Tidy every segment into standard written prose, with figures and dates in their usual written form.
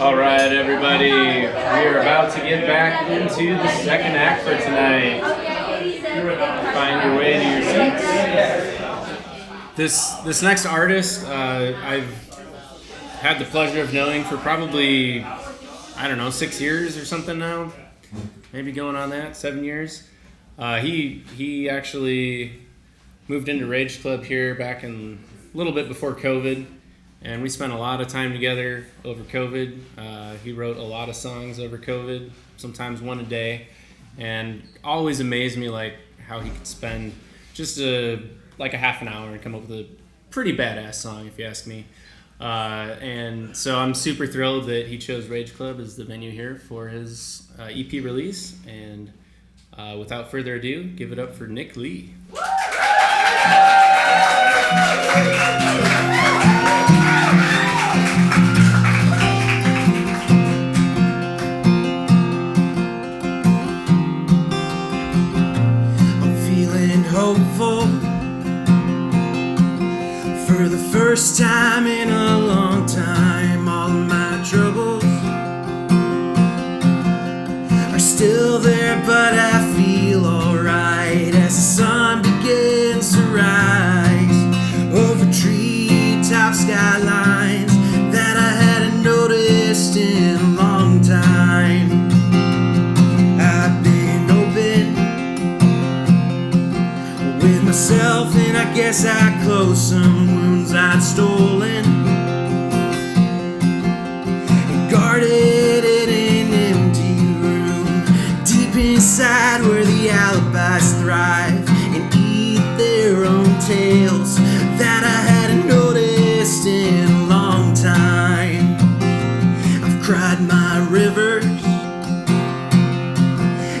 All right, everybody, we are about to get back into the second act for tonight. Find your way to your seats. This next artist, I've had the pleasure of knowing for probably, 6 years or something now. Maybe going on that, 7 years. He actually moved into Rage Club here back in a little bit before COVID. And we spent a lot of time together over COVID. He wrote a lot of songs over COVID, sometimes one a day, and always amazed me like how he could spend just a half an hour and come up with a pretty badass song, if you ask me. And so I'm super thrilled that he chose Rage Club as the venue here for his EP release. And without further ado, give it up for Nick Lee. Hopeful for the first time in a long time. All of my troubles are still there, but I feel alright as the sun begins to rise over treetop skylines that I hadn't noticed in a long time. I've been open with myself, and I guess I closed some wounds I'd stolen and guarded in an empty room deep inside where the alibis thrive and eat their own tails that I hadn't noticed in a long time. I've cried my rivers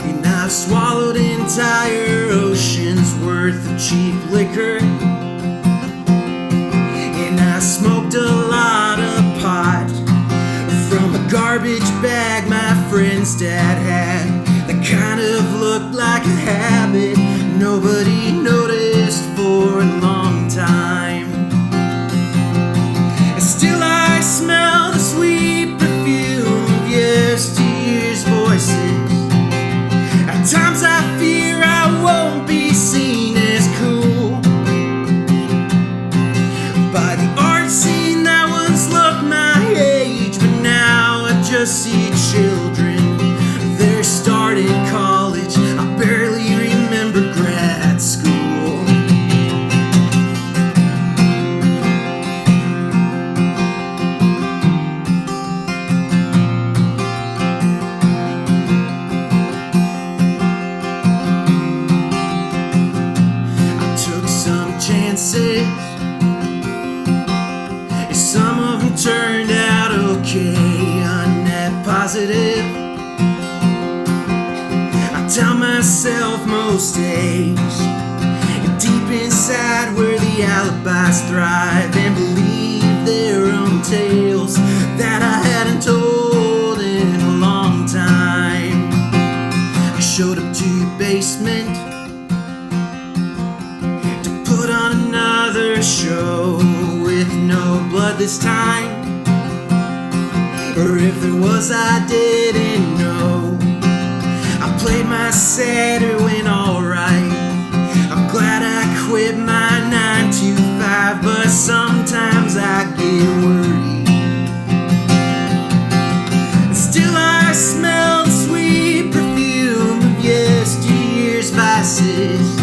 and I've swallowed entire oceans worth of cheap liquor, and I smoked a lot of pot from a garbage bag my friend's dad had that kind of looked like a habit nobody noticed for a long time. And still I smell the sweet perfume of yesteryear's voices. At times I fear I won't be seen as cool by the art scene that once looked my age, but now I just see children. They're starting college, I barely remember grad school. Chances, and some of them turned out okay, on net positive. I tell myself most days, and deep inside where the alibis thrive and believe their own tales that I hadn't told in a long time. I showed up to your basement put on another show with no blood this time, or if there was I didn't know. I played my set, it went alright. I'm glad I quit my 9 to 5, but sometimes I get worried. And still I smell the sweet perfume of yesteryear's vices.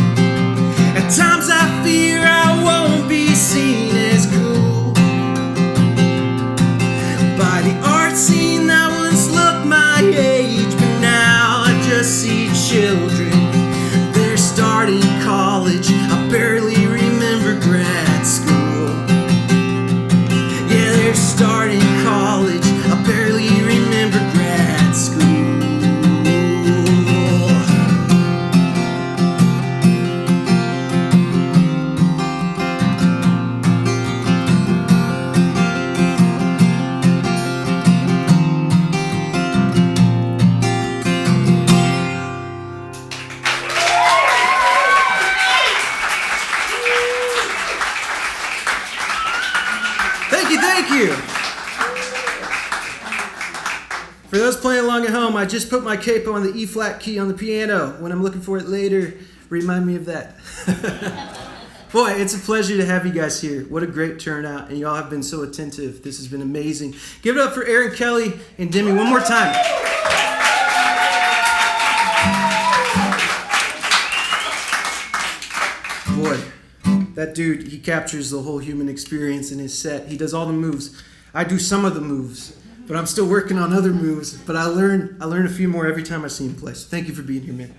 At times I fear I won't be seen as cool by the art scene that once looked my age, but now I just see children. They're starting college, I barely remember grad school. Yeah, they're For those playing along at home, I just put my capo on the E flat key on the piano. When I'm looking for it later, remind me of that. Boy, it's a pleasure to have you guys here. What a great turnout, and y'all have been so attentive. This has been amazing. Give it up for Aaron Kelly and Demi one more time. Boy, that dude, he captures the whole human experience in his set. He does all the moves. I do some of the moves, but I'm still working on other moves. But I learn a few more every time I see him play. So thank you for being here, man.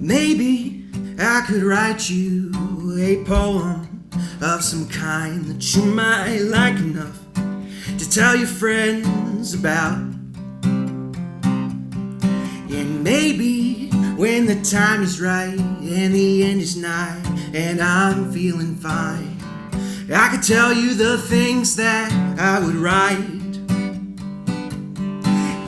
Maybe I could write you a poem of some kind that you might like enough to tell your friends about. And maybe when the time is right and the end is nigh and I'm feeling fine, I could tell you the things that I would write.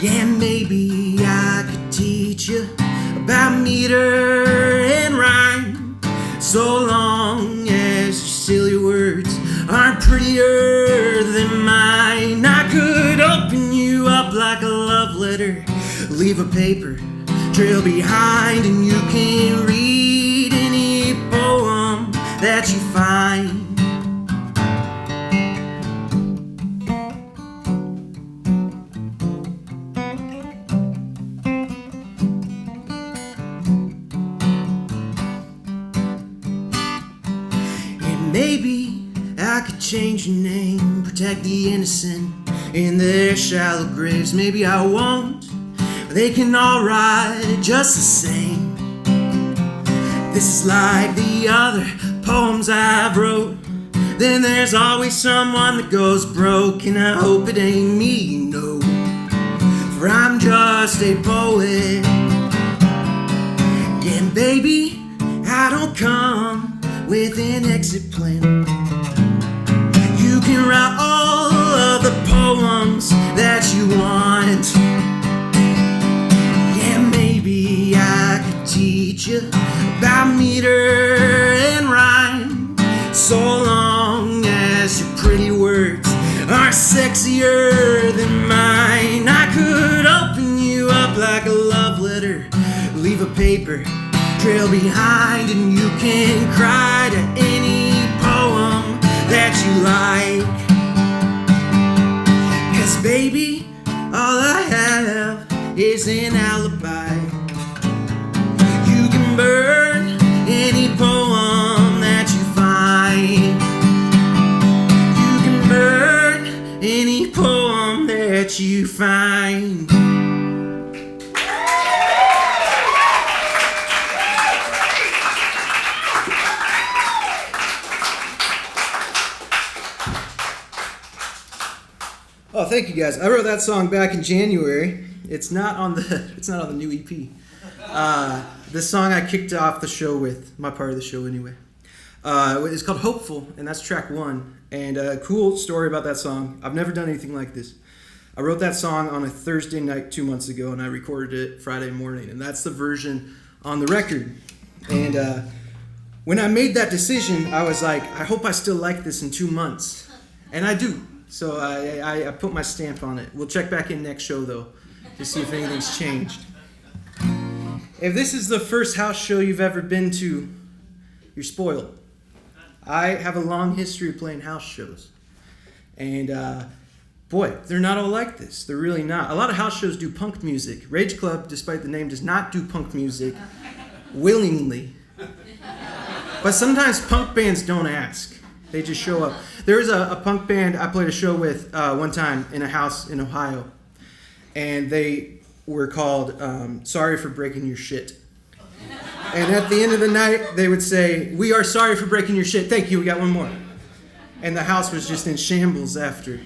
Yeah, maybe I could teach you about meter and rhyme, so long as your silly words aren't prettier than mine. I could open you up like a love letter, leave a paper trail behind, and you can read any poem that you find. Maybe I could change your name, protect the innocent in their shallow graves. Maybe I won't, but they can all ride just the same. This is like the other poems I've wrote. Then there's always someone that goes broke, and I hope it ain't me, you know, for I'm just a poet. Yeah, baby, I don't come with an exit plan. You can write all of the poems that you want. Yeah, maybe I could teach you about meter and rhyme, so long as your pretty words are sexier than mine. I could open you up like a love letter, leave a paper trail behind, and you can cry to any poem that you like. 'Cause baby, all I have is an alibi. You can burn any poem that you find. You can burn any poem that you find. Oh, thank you guys. I wrote that song back in January. It's not on the new EP. This song I kicked off the show with, my part of the show anyway. It's called Hopeful, and that's track 1. And a cool story about that song. I've never done anything like this. I wrote that song on a Thursday night 2 months ago, and I recorded it Friday morning. And that's the version on the record. And when I made that decision, I was like, I hope I still like this in 2 months. And I do. So I put my stamp on it. We'll check back in next show, though, to see if anything's changed. If this is the first house show you've ever been to, you're spoiled. I have a long history of playing house shows. And, boy, they're not all like this. They're really not. A lot of house shows do punk music. Rage Club, despite the name, does not do punk music willingly. But sometimes punk bands don't ask. They just show up. There was a punk band I played a show with one time in a house in Ohio. And they were called Sorry for Breaking Your Shit. And at the end of the night, they would say, "We are sorry for breaking your shit. Thank you, we got one more." And the house was just in shambles after.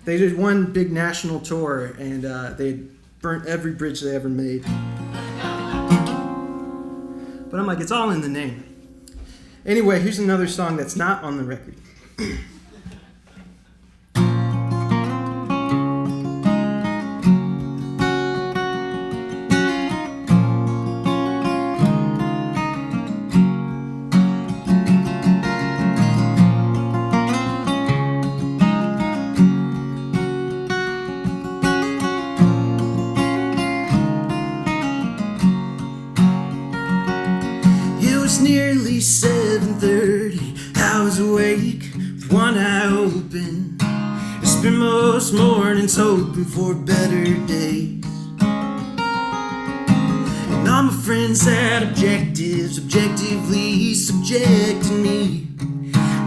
They did one big national tour, and they had burnt every bridge they ever made. But I'm like, it's all in the name. Anyway, here's another song that's not on the record. was awake with one eye open. I spent most mornings hoping for better days. And all my friends had objectives, objectively subjected me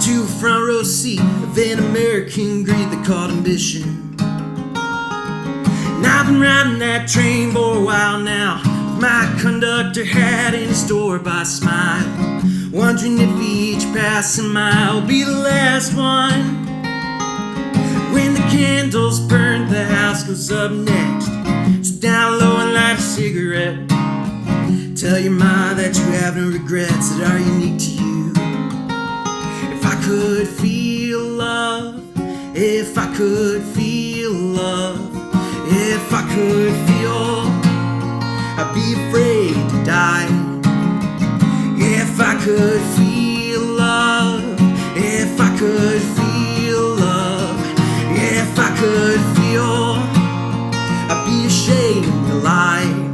to a front row seat of an American greed they called ambition. And I've been riding that train for a while now, with my conductor hat in his door by smile, wondering if each passing mile will be the last one. When the candles burn, the house goes up next. So down low and light a cigarette. Tell your mind that you have no regrets that are unique to you. If I could feel love, if I could feel love, if I could feel, I'd be afraid to die. If I could feel love, if I could feel love, if I could feel, I'd be ashamed to lie.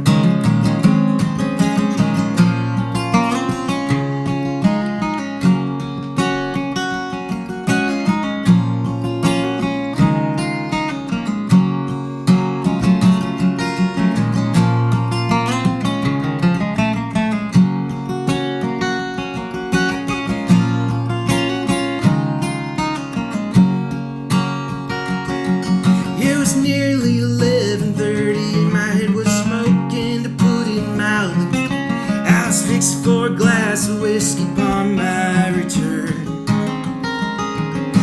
For a glass of whiskey upon my return,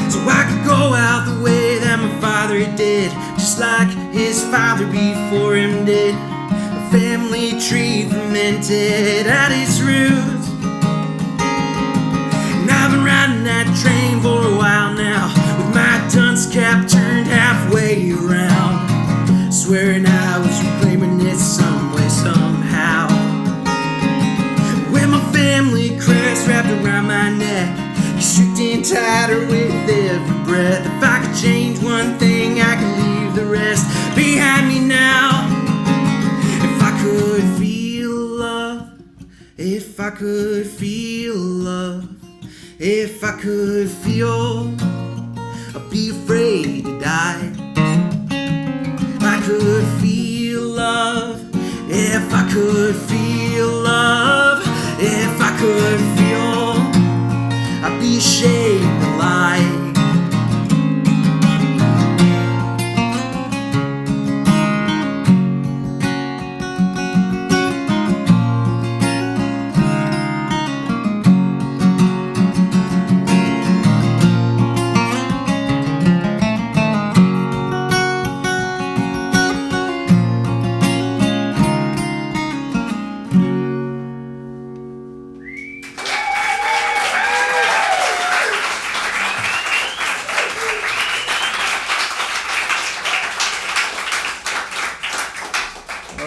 so I could go out the way that my father did, just like his father before him did. A family tree fermented at its roots. And I've been riding that train for a while now, with my dunce cap turned halfway around, swearing I was reclaiming it some way, somehow. Family crest wrapped around my neck, constricting tighter with every breath. If I could change one thing, I could leave the rest behind me now. If I could feel love, if I could feel love, if I could feel, I'd be afraid to die. If I could feel love, if I could feel love, if I could feel, I'd be ashamed to lie.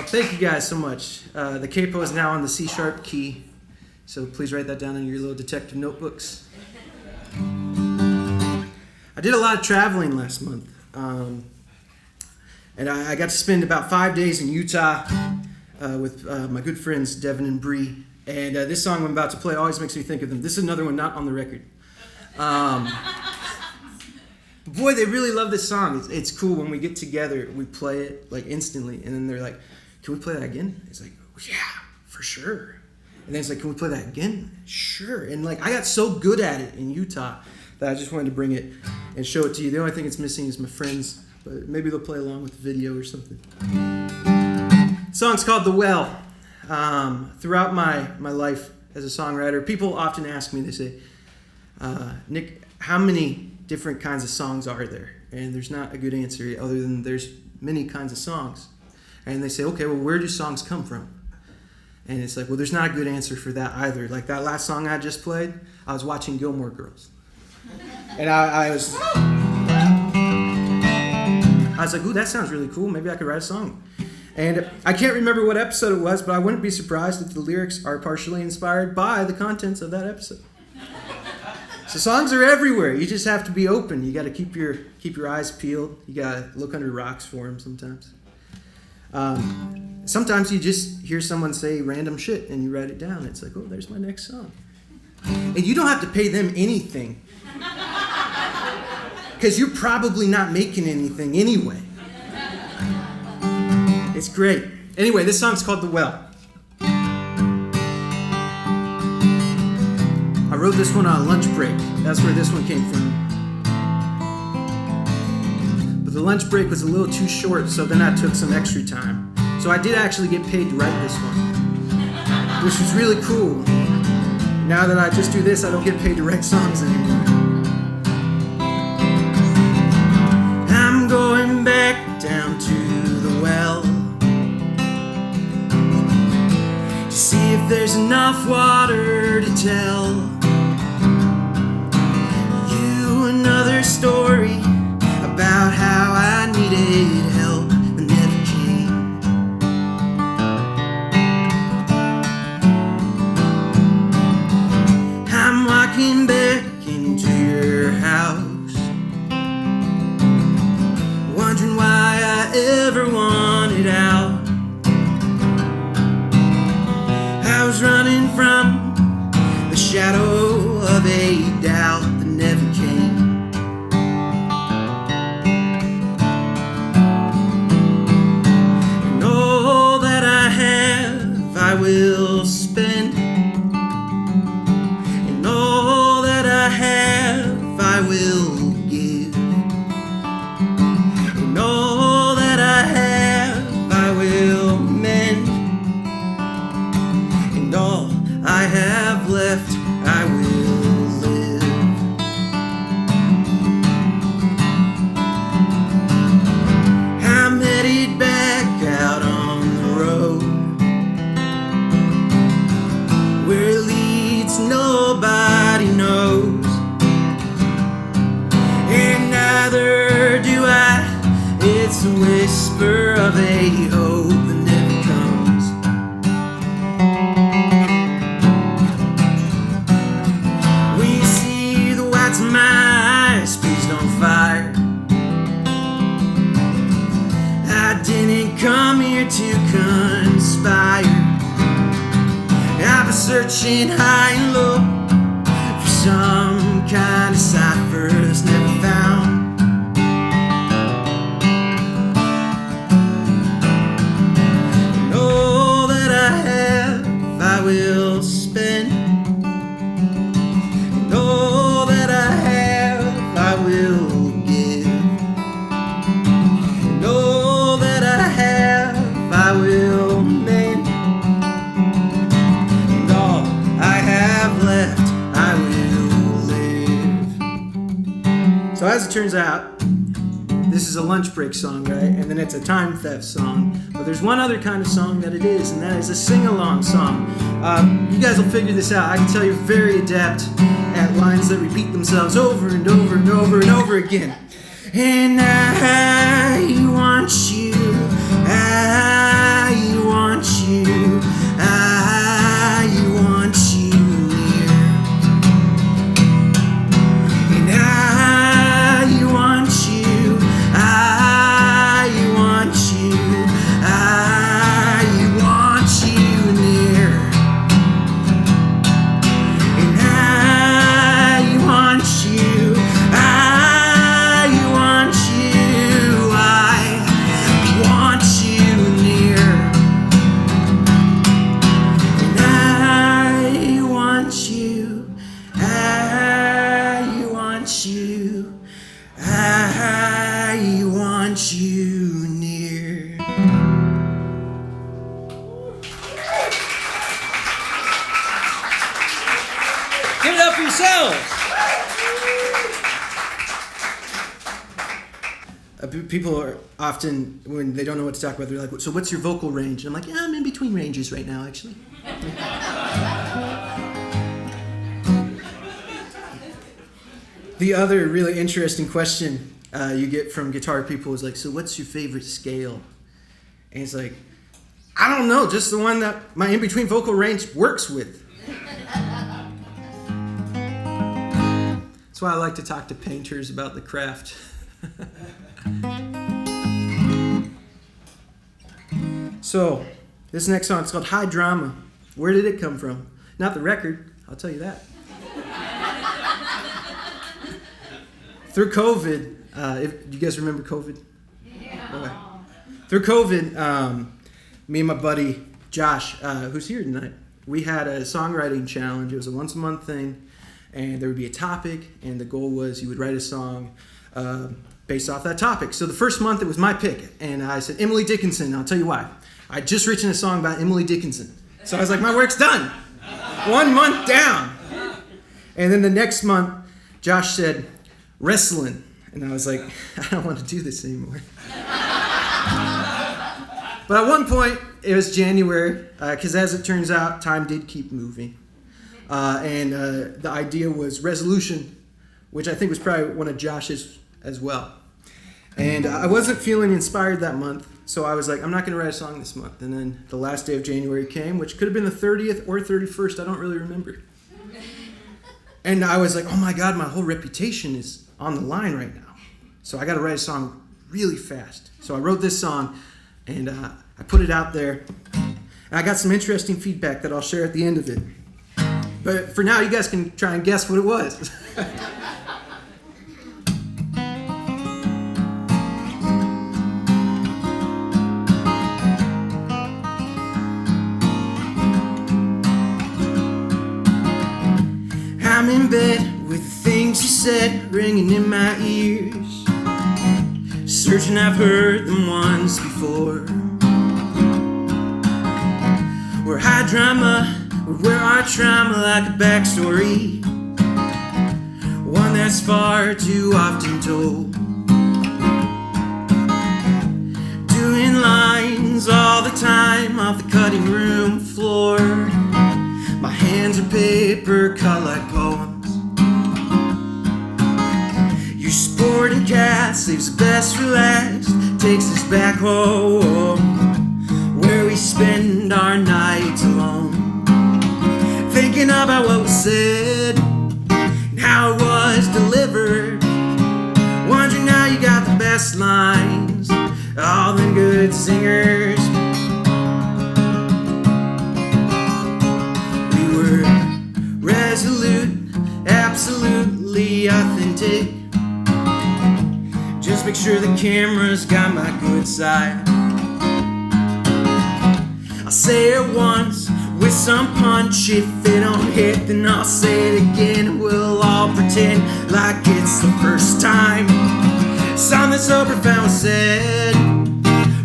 Thank you guys so much. The capo is now on the C sharp key, so please write that down in your little detective notebooks. I did a lot of traveling last month, and I got to spend about 5 days in Utah with my good friends Devin and Bree. And this song I'm about to play always makes me think of them. This is another one not on the record. Boy, they really love this song. It's cool when we get together, we play it like instantly, and then they're like, "Can we play that again?" It's like, "Yeah, for sure." And then it's like, "Can we play that again?" Sure. And like, I got so good at it in Utah that I just wanted to bring it and show it to you. The only thing it's missing is my friends, but maybe they'll play along with the video or something. The song's called "The Well." Throughout my life as a songwriter, people often ask me, they say, "Nick, how many different kinds of songs are there?" And there's not a good answer other than there's many kinds of songs. And they say, "Okay, well, where do songs come from?" And it's like, well, there's not a good answer for that either. Like that last song I just played, I was watching Gilmore Girls. And I was like, ooh, that sounds really cool. Maybe I could write a song. And I can't remember what episode it was, but I wouldn't be surprised if the lyrics are partially inspired by the contents of that episode. So songs are everywhere. You just have to be open. You got to keep your eyes peeled. You got to look under rocks for them sometimes. Sometimes you just hear someone say random shit and you write it down. It's like, oh, there's my next song. And you don't have to pay them anything. Because you're probably not making anything anyway. It's great. Anyway, this song's called The Well. I wrote this one on a lunch break. That's where this one came from. But the lunch break was a little too short, so then I took some extra time. So I did actually get paid to write this one, which was really cool. Now that I just do this, I don't get paid to write songs anymore. I'm going back down to the well to see if there's enough water to tell you another story about how I needed help but never came. I'm walking back into your house, wondering why I ever wanted out. I was running from the shadow of a doubt that never came. And all that I have I will spend, and all that I have I will give, and all that I have I will mend, and all I have left I will live. I'm headed back out on the road, where it leads nobody knows, and neither do I. It's a whisper of a hope that never comes. When you see the whites of my eyes pleased on fire, I didn't come here to conspire. I've been searching high and low for some kind of cipher that's never found. And all that I have I will spend, and all that I have I will give, and all that I have I will mend, and all I have left I will live. So as it turns out, this is a lunch break song, right? And then it's a time theft song. But there's one other kind of song that it is, and that is a sing-along song. You guys will figure this out. I can tell you're very adept at lines that repeat themselves over and over and over and over again. And I want you, I want you, I want you near. And I want you, I want you, I want you near. And I want you, I want you, I want you near. And I want you, I want you, I want you near. Give it up for yourselves. People are often, when they don't know what to talk about, they're like, so what's your vocal range? And I'm like, yeah, I'm in between ranges right now, actually. The other really interesting question you get from guitar people is like, so what's your favorite scale? And it's like, I don't know, just the one that my in-between vocal range works with. That's why I like to talk to painters about the craft. So, this next song is called High Drama. Where did it come from? Not the record, I'll tell you that. through COVID, if you guys remember COVID? Yeah. Okay. Through COVID, me and my buddy Josh, who's here tonight, we had a songwriting challenge. It was a once-a-month thing, and there would be a topic, and the goal was you would write a song based off that topic. So the first month, it was my pick, and I said, Emily Dickinson. I'll tell you why. I'd just written a song about Emily Dickinson. So I was like, my work's done. 1 month down. And then the next month, Josh said, wrestling. And I was like, I don't want to do this anymore. But at one point, it was January, because as it turns out, time did keep moving. And the idea was resolution, which I think was probably one of Josh's as well. And I wasn't feeling inspired that month, so I was like, I'm not going to write a song this month. And then the last day of January came, which could have been the 30th or 31st, I don't really remember. And I was like, oh my God, my whole reputation is on the line right now. So I got to write a song really fast. So I wrote this song, and I put it out there. And I got some interesting feedback that I'll share at the end of it. But for now, you guys can try and guess what it was. I'm in bed with the things you said ringing in my ears, searching, I've heard them once before. We're high drama, we wear our trauma like a backstory, one that's far too often told. Doing lines all the time off the cutting room floor. My hands are paper cut like poems. Your sporting cat saves the best for last, takes us back home, where we spend our nights alone, thinking about what was said and how it was delivered, wondering how you got the best lines, all them good singers. Resolute, absolutely authentic. Just make sure the camera's got my good side. I'll say it once with some punch. If it don't hit, then I'll say it again. We'll all pretend like it's the first time. Something so profound was said,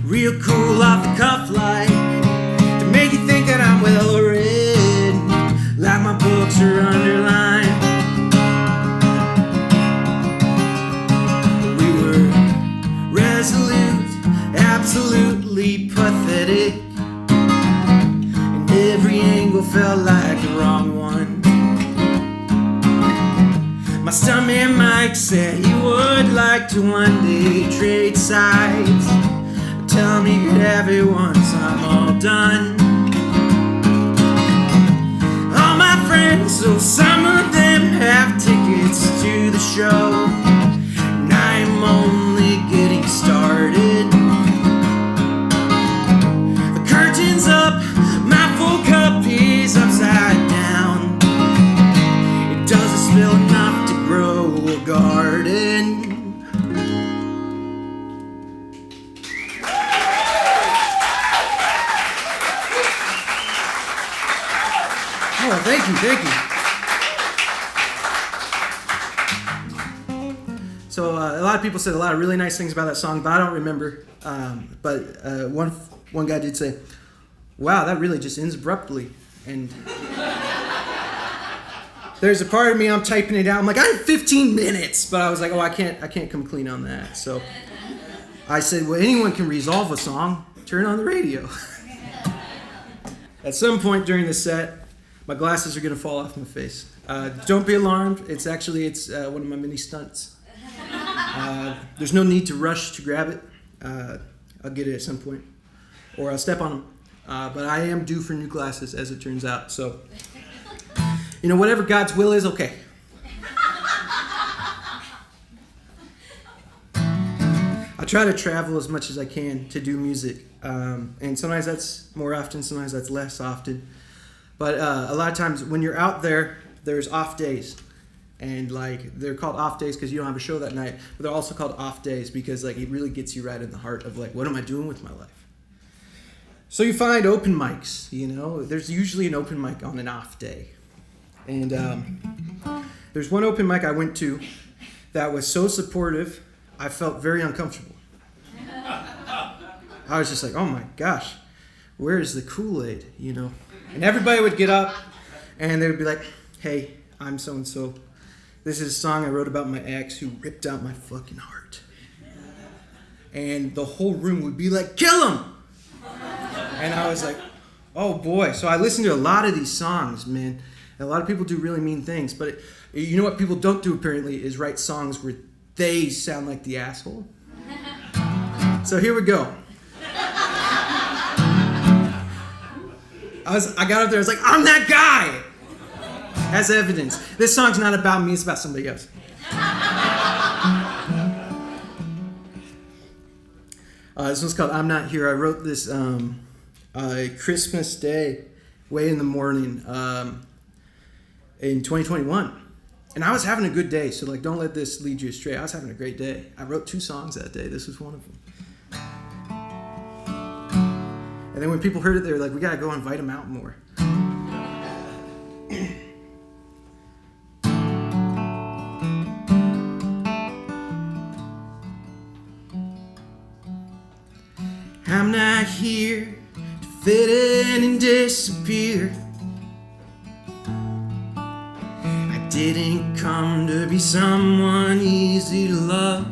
real cool off the cuff, like to make you think that I'm well read, like my books are underlined. We were resolute, absolutely pathetic, and every angle felt like the wrong one. My stuntman Mike said he would like to one day trade sides, tell me you'd have it once I'm all done. So some of them have tickets to the show, and I'm only getting started. The curtain's up, my full cup is upside down. It doesn't spill enough to grow a garden. Oh, thank you. So a lot of people said a lot of really nice things about that song, but I don't remember. But one guy did say, "Wow, that really just ends abruptly." And there's a part of me, I'm typing it out. I'm like, I have 15 minutes, but I was like, oh, I can't come clean on that. So I said, well, anyone can resolve a song. Turn on the radio. At some point during the set, my glasses are gonna fall off my face. Don't be alarmed. It's one of my mini stunts. There's no need to rush to grab it. I'll get it at some point, or I'll step on them. But I am due for new glasses, as it turns out. So, whatever God's will is, okay. I try to travel as much as I can to do music, and sometimes that's more often, sometimes that's less often. But a lot of times when you're out there, there's off days. And like they're called off days because you don't have a show that night, but they're also called off days because like it really gets you right in the heart of like, what am I doing with my life? So you find open mics, you know. There's usually an open mic on an off day. And there's one open mic I went to that was so supportive, I felt very uncomfortable. I was just like, oh my gosh, where is the Kool-Aid, you know? And everybody would get up and they would be like, hey, I'm so-and-so. This is a song I wrote about my ex who ripped out my fucking heart. And the whole room would be like, kill him! And I was like, oh boy. So I listened to a lot of these songs, man. And a lot of people do really mean things. But you know what people don't do apparently is write songs where they sound like the asshole. So here we go. I got up there, I was like, I'm that guy! As evidence. This song's not about me, it's about somebody else. This one's called I'm Not Here. I wrote this Christmas Day, way in the morning, in 2021. And I was having a good day, so like, don't let this lead you astray. I was having a great day. I wrote 2 songs that day. This was one of them. And then when people heard it, they were like, we gotta go invite them out more. I'm not here to fit in and disappear. I didn't come to be someone easy to love.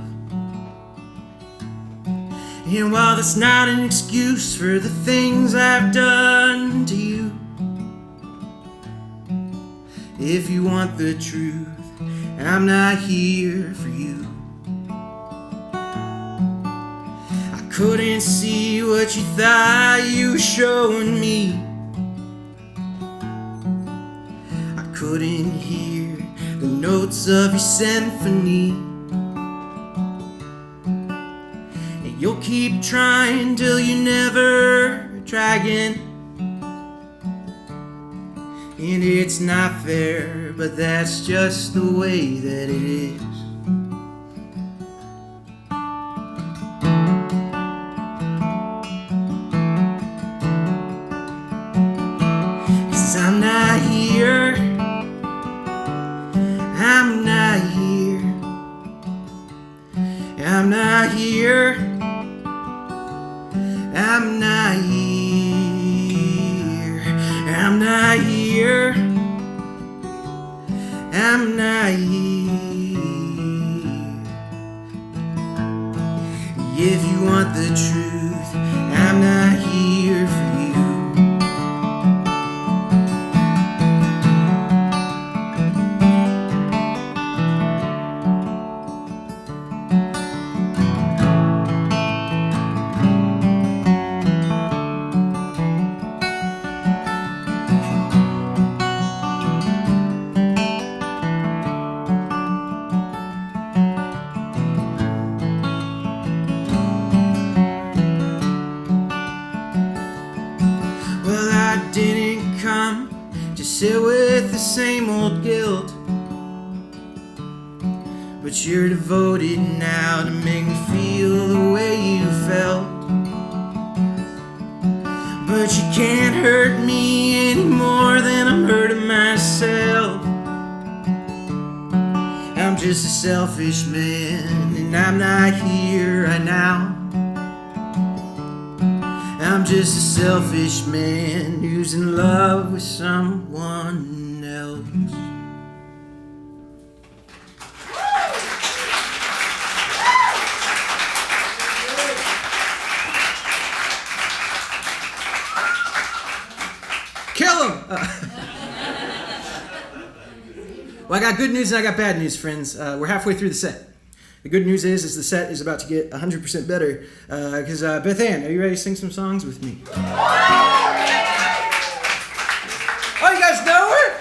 And while that's not an excuse for the things I've done to you, if you want the truth, I'm not here for you. Couldn't see what you thought you were showing me. I couldn't hear the notes of your symphony. And you'll keep trying till you never try again. And it's not fair, but that's just the way that it is. 'Cause I'm not here. I'm not here. I'm not here. I'm not here. I'm not here. I'm not here. If you want the truth, I'm not here for you. Sit with the same old guilt, but you're devoted now to make me feel the way you felt. But you can't hurt me any more than I'm hurting myself. I'm just a selfish man, and I'm not here right now. I'm just a selfish man who's in love with someone else. Kill him! Well, I got good news and I got bad news, friends. We're halfway through the set. The good news is the set is about to get 100% better because Beth Ann, are you ready to sing some songs with me? Oh, you guys know her?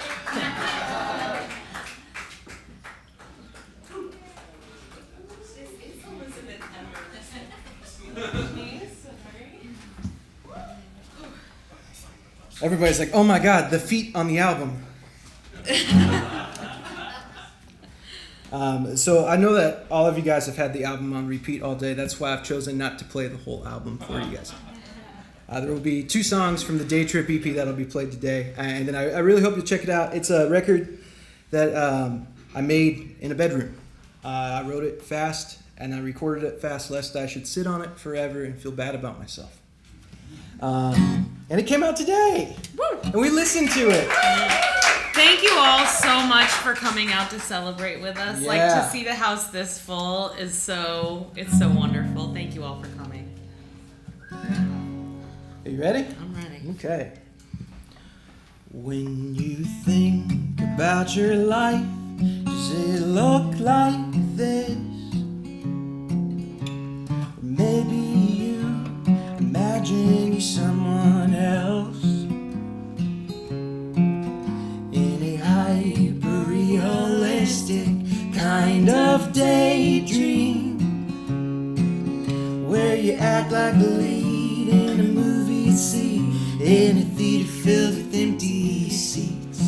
Everybody's like, oh my God, the feet on the album. So I know that all of you guys have had the album on repeat all day. That's why I've chosen not to play the whole album for you guys. There will be 2 songs from the Day Trip EP that'll be played today. And then I really hope you'll check it out. It's a record that I made in a bedroom. I wrote it fast and I recorded it fast lest I should sit on it forever and feel bad about myself. And it came out today. Woo! And we listened to it. Thank you all so much for coming out to celebrate with us. Yeah. Like, to see the house this full is it's so wonderful. Thank you all for coming. Are you ready? I'm ready. Okay. When you think about your life, does it look like this? Or maybe you imagine you're someone else in a hyper-realistic kind of daydream where you act like the lead in a movie scene in a theater filled with empty seats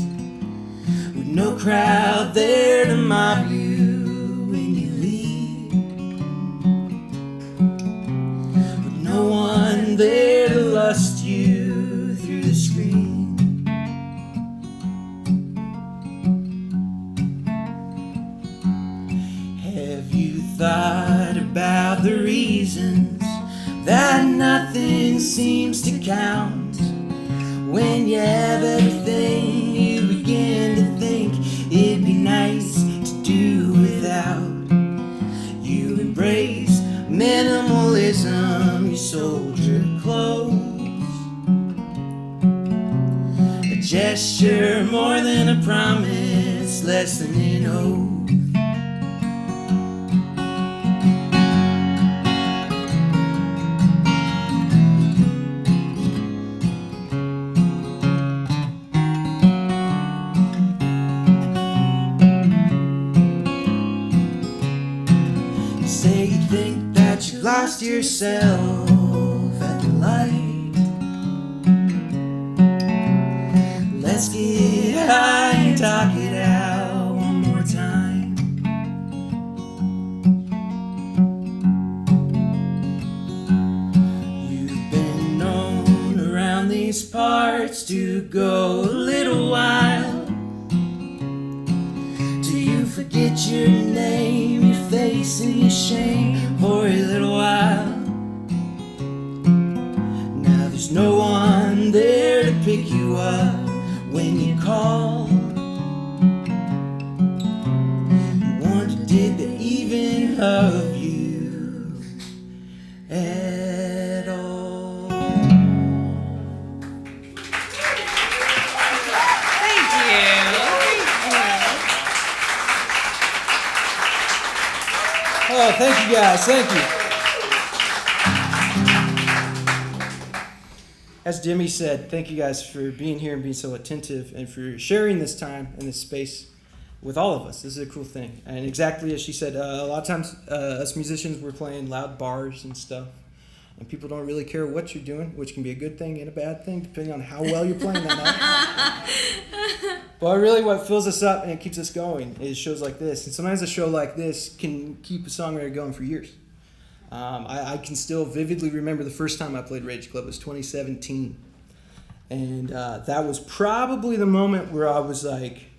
with no crowd there to mob you when you leave, with no one there to lust you through the screen. Have you thought about the reasons that nothing seems to count when you have everything you begin to think it'd be nice to do without? You embrace minimalism, you sold your clothes, a gesture more than a promise, less than an oath. Say you think that you lost yourself at the light. Let's get high and talk it out one more time. You've been known around these parts to go a little while. Do you forget your name, your face and your shame for a little while? Now there's no one there to pick you up when you call. You wonder, did they even love you at all? Thank you. Oh, thank you guys, thank you. As Demi said, thank you guys for being here and being so attentive and for sharing this time and this space with all of us. This is a cool thing. And exactly as she said, a lot of times us musicians, we're playing loud bars and stuff. And people don't really care what you're doing, which can be a good thing and a bad thing, depending on how well you're playing that night. But really what fills us up and it keeps us going is shows like this. And sometimes a show like this can keep a songwriter going for years. I can still vividly remember the first time I played Rage Club. It was 2017. And that was probably the moment where I was like,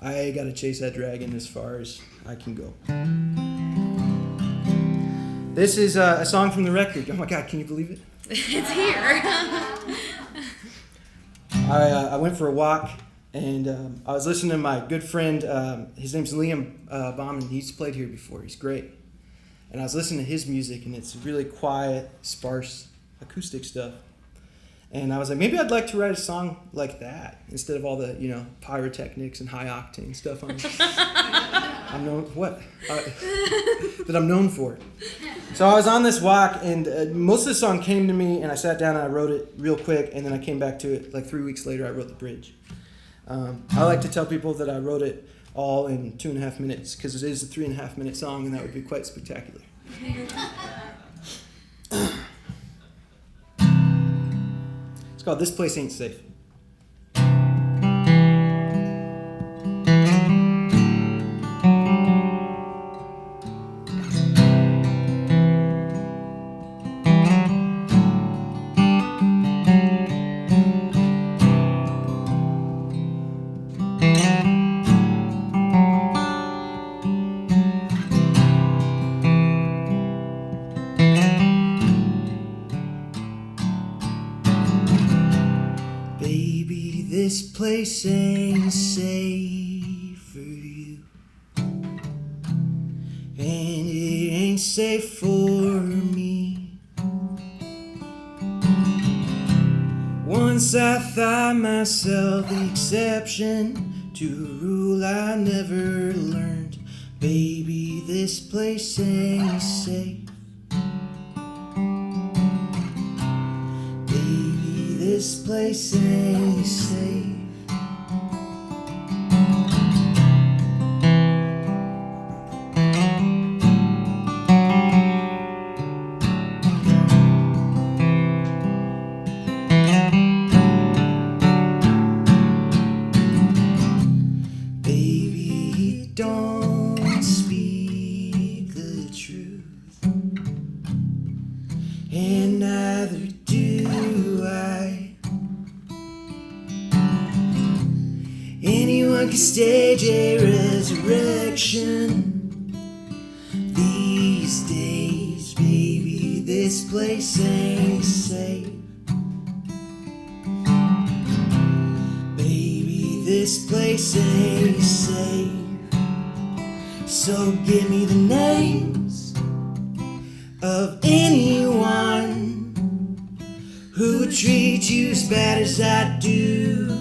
I got to chase that dragon as far as I can go. This is a song from the record. Oh my God, can you believe it? It's here. I went for a walk and I was listening to my good friend, his name's Liam Bauman. He's played here before. He's great. And I was listening to his music and it's really quiet, sparse, acoustic stuff. And I was like, maybe I'd like to write a song like that instead of all the, pyrotechnics and high octane stuff I'm known that I'm known for. So I was on this walk, and most of the song came to me, and I sat down and I wrote it real quick, and then I came back to it like 3 weeks later. I wrote the bridge. I like to tell people that I wrote it all in 2.5 minutes because it is a 3.5 minute song, and that would be quite spectacular. It's called "This Place Ain't Safe." this place ain't safe for you, and it ain't safe for me. Once I thought myself the exception to a rule I never learned. Baby, this place ain't safe. Baby, this place ain't safe. Baby, don't speak the truth, and neither do I. Anyone can stage a resurrection these days. Baby, this place ain't safe. Baby, this place ain't safe. So give me the names of anyone who would treat you as bad as I do.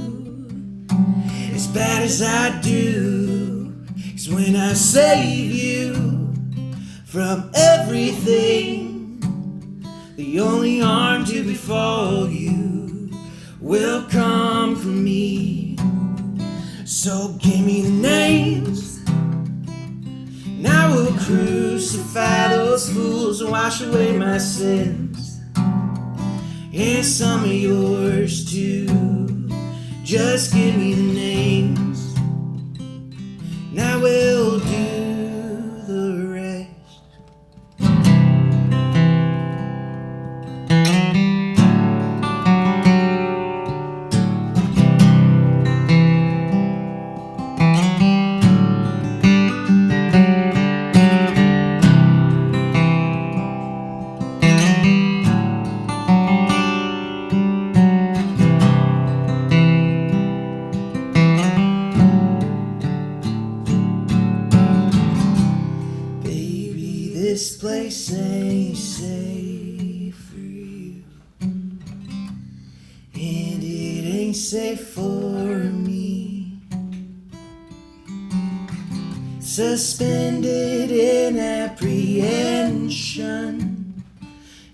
As bad as I do. 'Cause when I save you from everything, the only harm to befall you will come from me. So give me the names, and I will crucify those fools and wash away my sins, and some of yours too. Just give me the names, and I will do the rest. This place ain't safe for you, and it ain't safe for me. Suspended in apprehension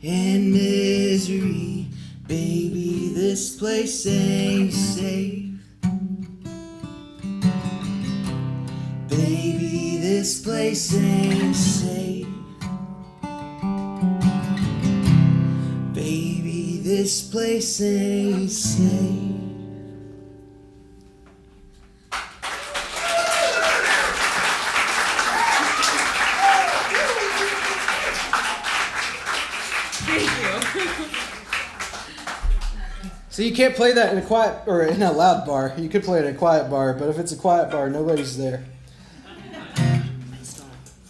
and misery, baby, this place ain't safe. Baby, this place ain't safe. Baby, this place ain't safe. Thank you. So you can't play that in a quiet or in a loud bar. You could play it in a quiet bar, but if it's a quiet bar, nobody's there.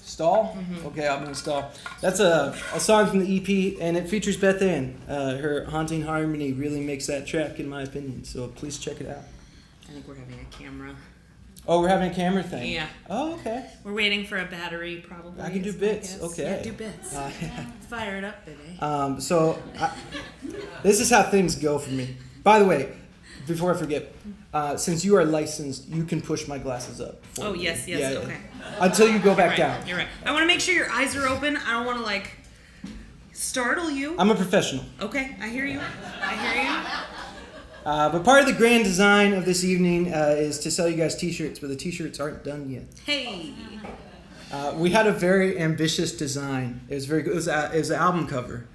Stall? Mm-hmm. Okay, I'm gonna stall. That's a song from the EP, and it features Beth Ann. Her haunting harmony really makes that track, in my opinion. So please check it out. I think we're having a camera. Oh, we're having a camera thing. Yeah. Oh, okay. We're waiting for a battery, probably. I can do bits. Okay. Yeah, do bits. Fire it up, baby. This is how things go for me. By the way, before I forget, since you are licensed, you can push my glasses up. Oh, me. yes, Yeah, okay. Until you go back You're down. You're right. I want to make sure your eyes are open. I don't want to, startle you. I'm a professional. Okay, I hear you. I hear you. But part of the grand design of this evening is to sell you guys t-shirts, but the t-shirts aren't done yet. Hey. We had a very ambitious design. It was very good. It was an album cover,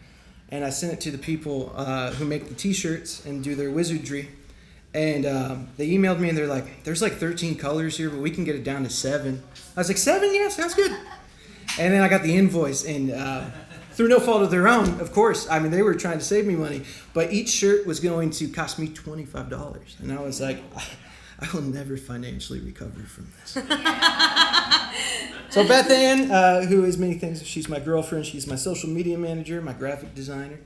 and I sent it to the people who make the t-shirts and do their wizardry. And they emailed me, and they're like, "There's 13 colors here, but we can get it down to 7." I was like, 7? Yeah, sounds good. And then I got the invoice, and through no fault of their own, of course. I mean, they were trying to save me money, but each shirt was going to cost me $25, and I was like, I will never financially recover from this. So Beth Ann, who is many things, she's my girlfriend, she's my social media manager, my graphic designer.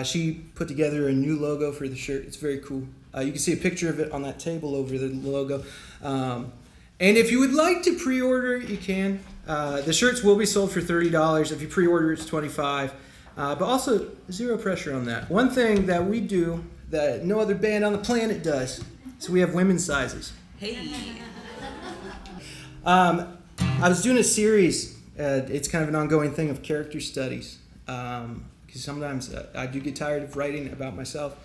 She put together a new logo for the shirt. It's very cool. You can see a picture of it on that table over the logo. And if you would like to pre-order, you can. The shirts will be sold for $30. If you pre-order, it's $25. But also, zero pressure on that. One thing that we do that no other band on the planet does is we have women's sizes. Hey. I was doing a series. It's kind of an ongoing thing of character studies. Because sometimes I do get tired of writing about myself.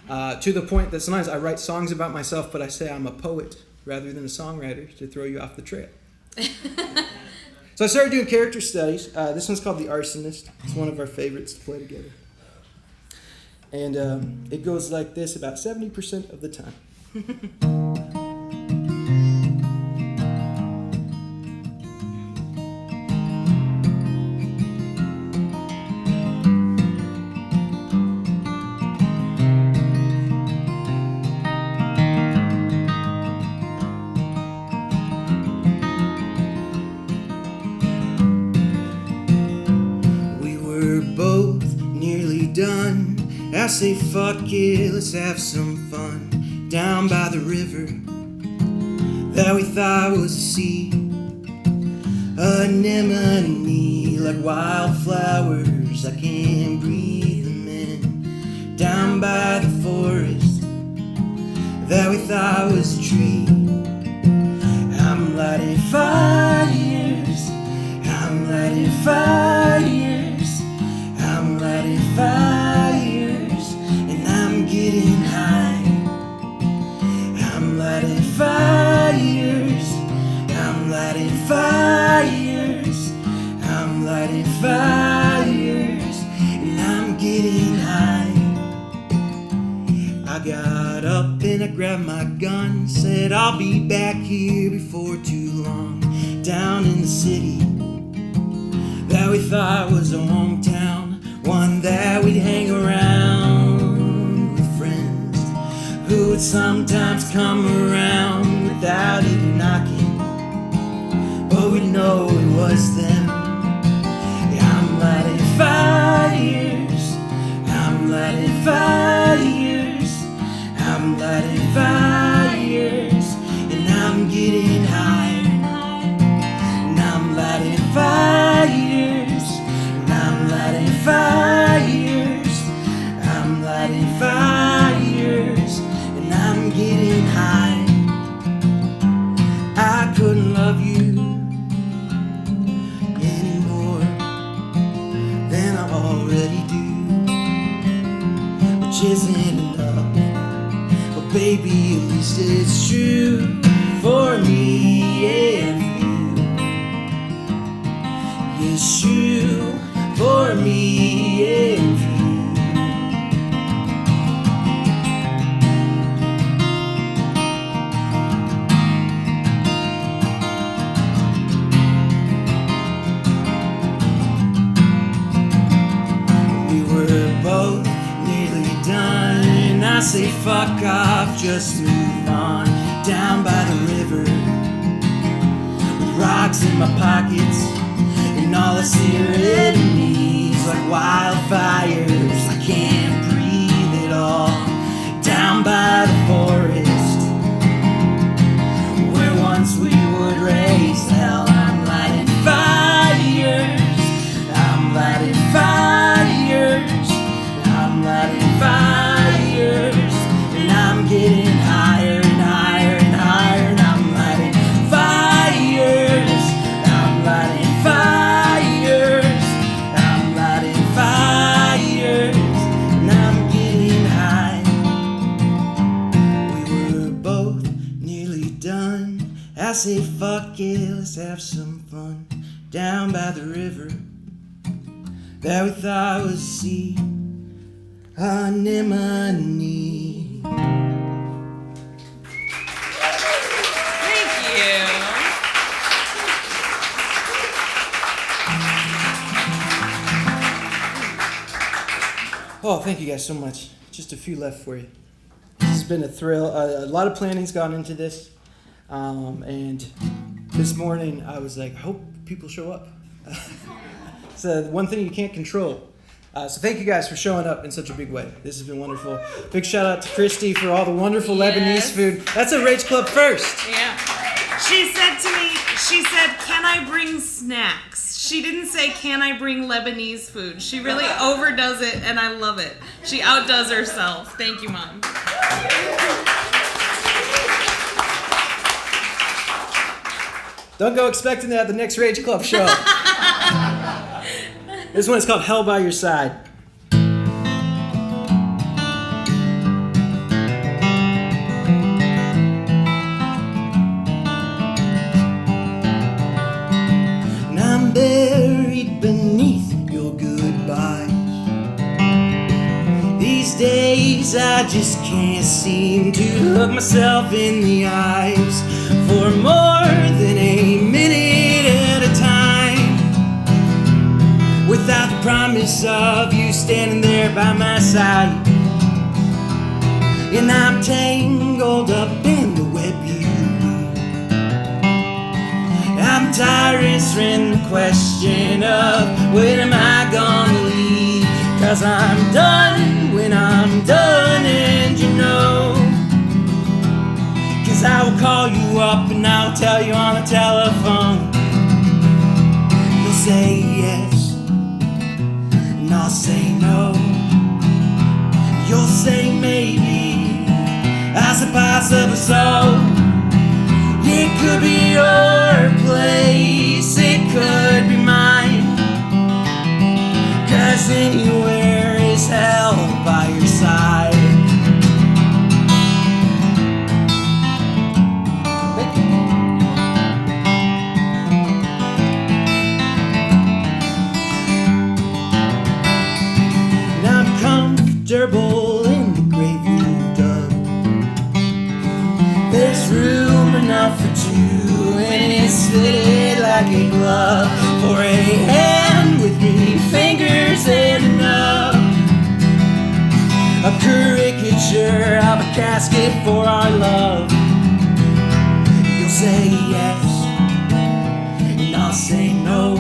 To the point that sometimes I write songs about myself, but I say I'm a poet rather than a songwriter to throw you off the trail. So I started doing character studies. This one's called The Arsonist. It's one of our favorites to play together. And it goes like this about 70% of the time. I say fuck it, let's have some fun. Down by the river that we thought was a sea. Anemone like wildflowers, I can't breathe them in. Down by the forest that we thought was a tree. I'm lighting fires, I'm lighting fires, I'm lighting fires, and I'm getting high. I'm lighting fires, I'm lighting fires, I'm lighting fires, and I'm getting high. I got up and I grabbed my gun, said I'll be back here before too long. Down in the city that we thought was a hometown, one that we'd hang around with friends who would sometimes come around without even knocking, but we'd know it was them. Yeah, I'm lighting fires, I'm lighting fires, I'm lighting fires, and I'm getting higher, and I'm lighting fires, and I'm lighting fires, I'm lighting fires, and I'm getting high. I couldn't love you any more than I already do, which isn't enough. But baby, at least it's true for me and you. It's true for me and you. We were both nearly done, and I say fuck off, just move on. Down by the river with rocks in my pockets, and all I see are enemies like wildfires. I can't breathe at all. Down by the forest where once we would raise hell, I'm lighting fires, I'm lighting fires, I'm lighting fires, and I'm getting higher and higher and higher, and I'm lighting fires, I'm lighting fires, I'm lighting fires, and I'm getting high. We were both nearly done. I say fuck it, let's have some fun. Down by the river that we thought was a sea. Anemone. Thank you. Oh, thank you guys so much. Just a few left for you. This has been a thrill. A lot of planning's gone into this. And this morning I was like, I hope people show up. So one thing you can't control. So thank you guys for showing up in such a big way. This has been wonderful. Big shout out to Christy for all the wonderful Lebanese food. That's a Rage Club first. Yeah. She said to me, can I bring snacks? She didn't say, can I bring Lebanese food? She really overdoes it, and I love it. She outdoes herself. Thank you, Mom. Don't go expecting that at the next Rage Club show. This one is called Hell by Your Side. And I'm buried beneath your goodbyes. These days I just can't seem to look myself in the eyes for more than a minute at a time, without the promise of you standing there by my side. And I'm tangled up in the web you weave. I'm tired answering the question of when am I gonna leave? 'Cause I'm done when I'm done, and you know. 'Cause I will call you up and I'll tell you on the telephone. You'll say yes, and I'll say no. You'll say maybe, I suppose so. It could be your place, it could be mine. 'Cause anywhere is hell by your side. Comfortable in the grave you've dug. There's room enough for two, and it's fitted like a glove for a hand with 3 fingers and enough. A caricature of a casket for our love. You'll say yes, and I'll say no.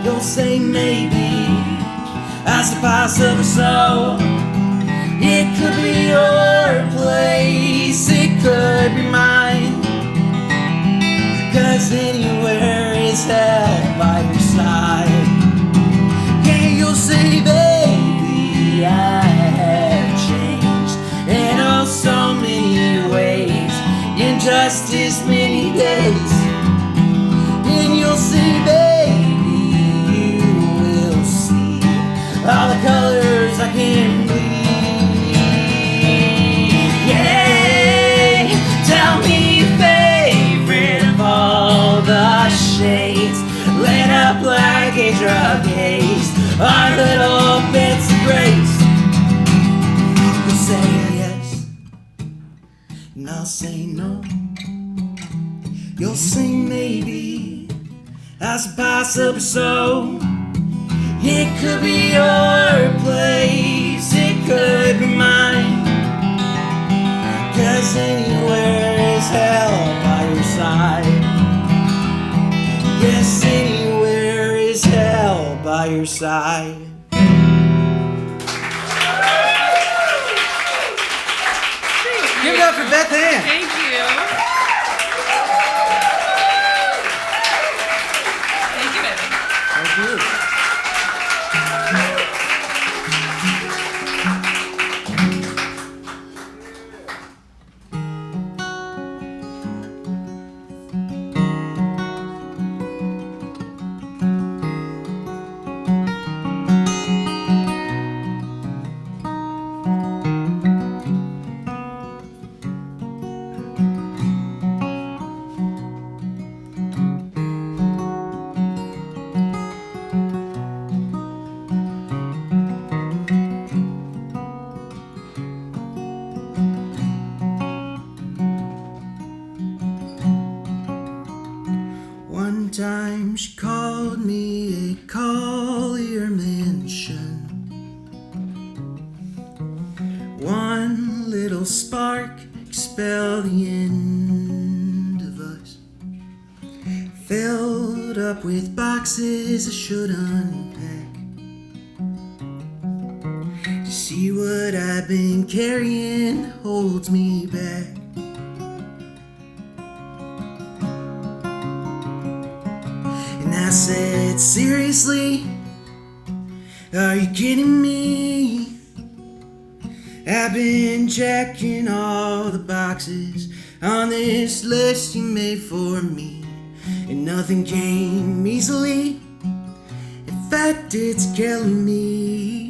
You'll say maybe, I suppose so. It could be your place, it could be mine. 'Cause anywhere is hell by your side. Yeah, you'll say, baby, I have changed in oh so many ways, in just as many days. And you'll say, baby, you will see all the colors I can bleed. Yeah, tell me your favorite of all the shades, lit up like a drug haze, our little bits of grace. You'll say yes, and I'll say no. You'll say maybe, I suppose so. It could be your place, it could be mine. 'Cause anywhere is hell by your side. Yes, anywhere is hell by your side. Give it up for Beth Ann. Thank you. Thank you, baby. Thank you. One time she called me a Collier mansion. One little spark expelled the end of us. Filled up with boxes I should unpack. been carrying holds me back. And I said, seriously, are you kidding me? I've been checking all the boxes on this list you made for me, and nothing came easily. In fact, it's killing me.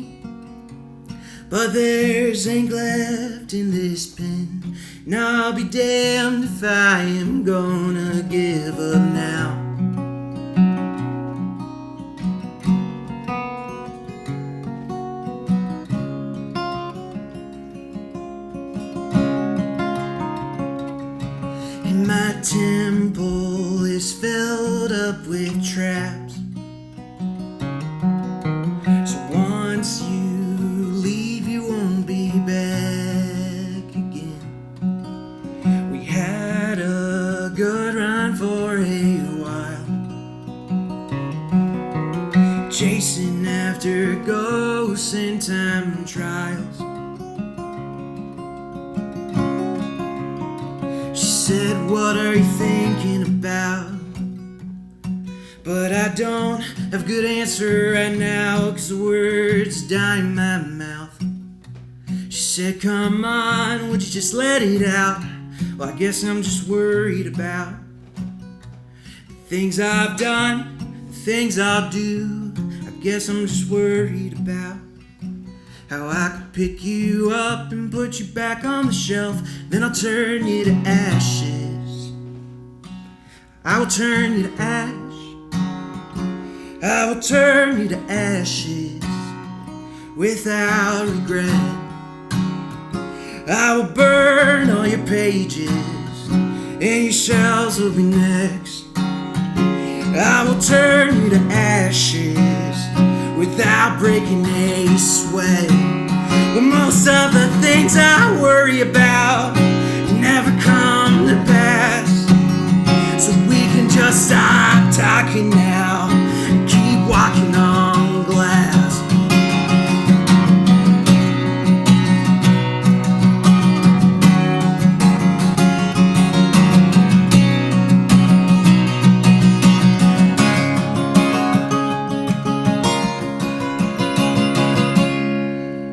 But there's ink left in this pen, and I'll be damned if I am gonna give up now. And my temple is filled up with traps. So once you leave, you won't be back again. We had a good run for a while, chasing after ghosts and time trials. She said, what are you thinking about? But I don't have a good answer right now, 'cause the words die in my mouth. She said, come on, would you just let it out? Well, I guess I'm just worried about the things I've done, the things I'll do. I guess I'm just worried about how I could pick you up and put you back on the shelf. Then I'll turn you to ashes. I will turn you to ash. I will turn you to ashes without regret. I will burn all your pages, and your shelves will be next. I will turn you to ashes without breaking a sweat. But most of the things I worry about never come to pass. So we can just stop talking now and keep walking on glass.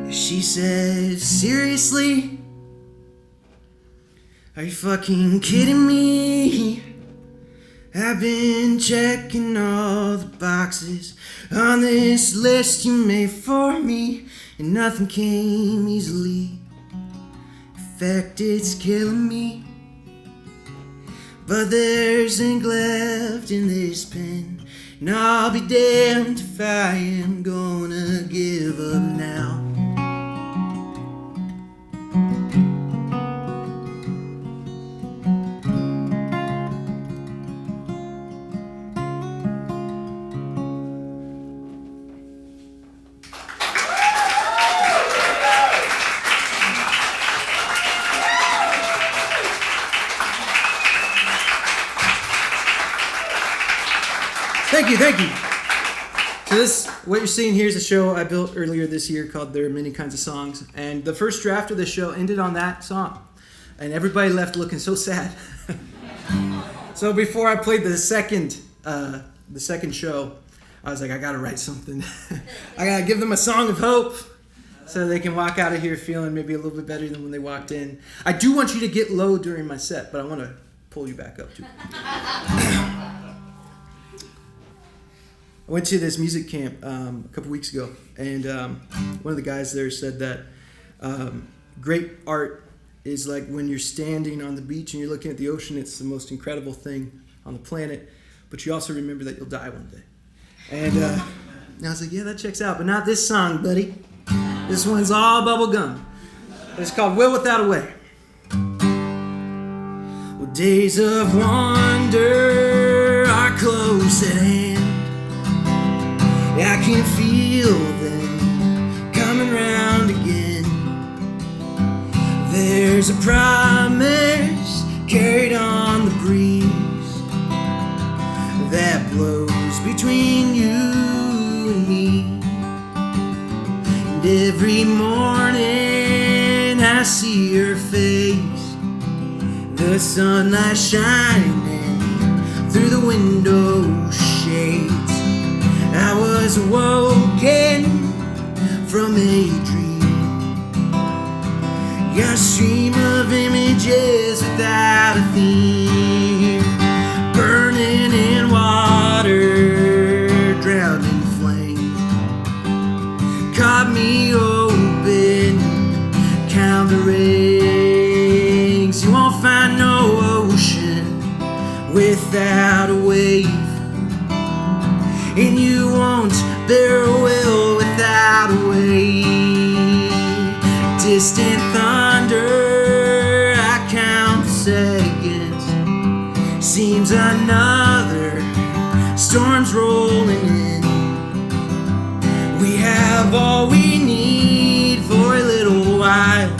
She says, seriously? Are you fucking kidding me? I've been checking all the boxes on this list you made for me, and nothing came easily. In fact, it's killing me. But there's ink left in this pen, and I'll be damned if I am gonna give up now. Thank you. So what you're seeing here is a show I built earlier this year called There Are Many Kinds of Songs. And the first draft of the show ended on that song. And everybody left looking so sad. So before I played the second show, I was like, I gotta write something. I gotta give them a song of hope so they can walk out of here feeling maybe a little bit better than when they walked in. I do want you to get low during my set, but I want to pull you back up too. I went to this music camp a couple weeks ago, and one of the guys there said that great art is like when you're standing on the beach and you're looking at the ocean. It's the most incredible thing on the planet, but you also remember that you'll die one day. And I was like, yeah, that checks out, but not this song, buddy. This one's all bubble gum. It's called Will Without a Way. Well, days of wonder are close at hand. I can feel them coming round again. There's a promise carried on the breeze that blows between you and me. And every morning see your face, the sunlight shining through the window shades. I was awoken from a dream, a stream of images without a theme, burning in water, drowned in flame. Caught me open, count the rings. You won't find no ocean without a wave, and you won't bear a will without a wave. Distant thunder, I count the seconds. Seems another storm's rolling in. We have all we need for a little while,